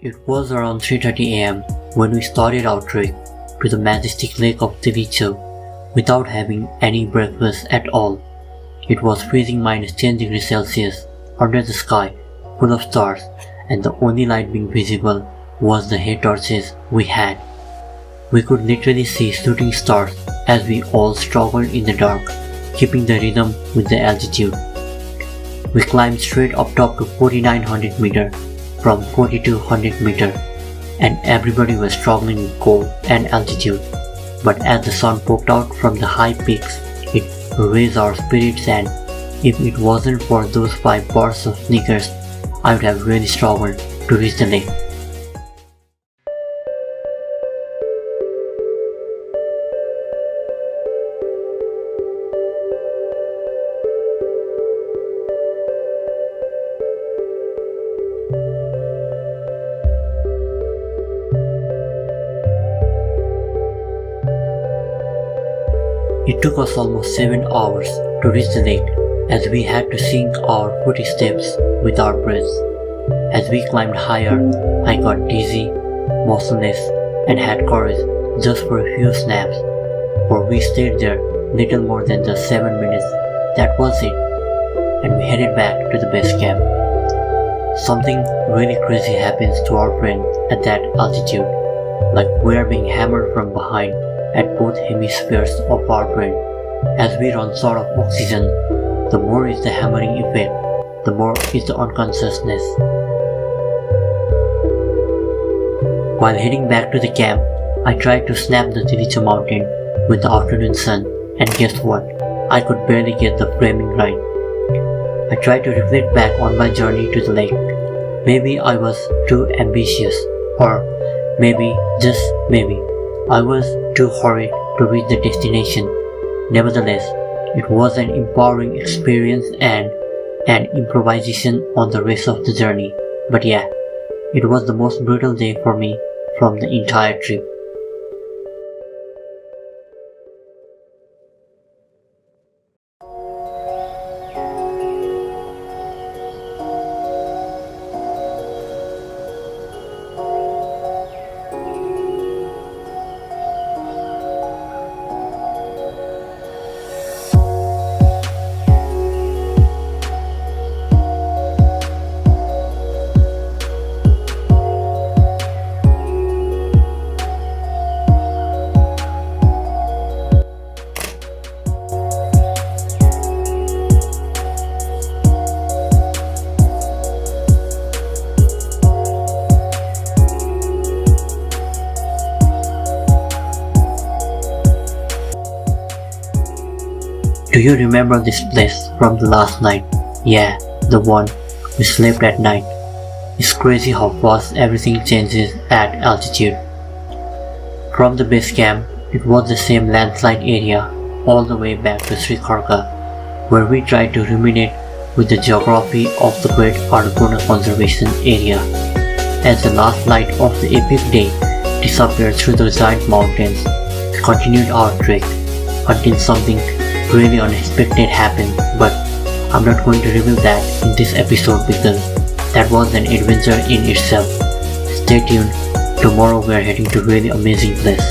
It was around 3:30 am when we started our trek to the majestic lake of Tilicho without having any breakfast at all. It was freezing -10 degrees Celsius under the sky full of stars, and the only light being visible was the head torches we had. We could literally see shooting stars as we all struggled in the dark, keeping the rhythm with the altitude. We climbed straight up top to 4900 meter from 4200 meter, and everybody was struggling with cold and altitude. But as the sun poked out from the high peaks, it raised our spirits, and if it wasn't for those 5 bars of sneakers, I would have really struggled to reach the lake. It took us almost 7 hours to reach the lake, as we had to sync our footsteps with our breaths. As we climbed higher, I got dizzy, motionless, and had courage just for a few snaps, for we stayed there little more than just 7 minutes. That was it, and we headed back to the base camp. Something really crazy happens to our brain at that altitude, like we are being hammered from behind at both hemispheres of our brain. As we run short of oxygen, the more is the hammering effect, the more is the unconsciousness. While heading back to the camp, I tried to snap the Tilicho mountain with the afternoon sun, and guess what? I could barely get the framing right. I tried to reflect back on my journey to the lake. Maybe I was too ambitious, or maybe, just maybe, I was too hurried to reach the destination. Nevertheless, it was an empowering experience and an improvisation on the rest of the journey. But yeah, it was the most brutal day for me from the entire trip. Do you remember this place from the last night? Yeah, the one we slept at night. It's crazy how fast everything changes at altitude. From the base camp, it was the same landslide area all the way back to Srikarka, where we tried to ruminate with the geography of the Great Annapurna Conservation Area. As the last light of the epic day disappeared through the giant mountains, we continued our trek until something really unexpected happened, but I'm not going to reveal that in this episode because that was an adventure in itself. Stay tuned, tomorrow we are heading to a really amazing place.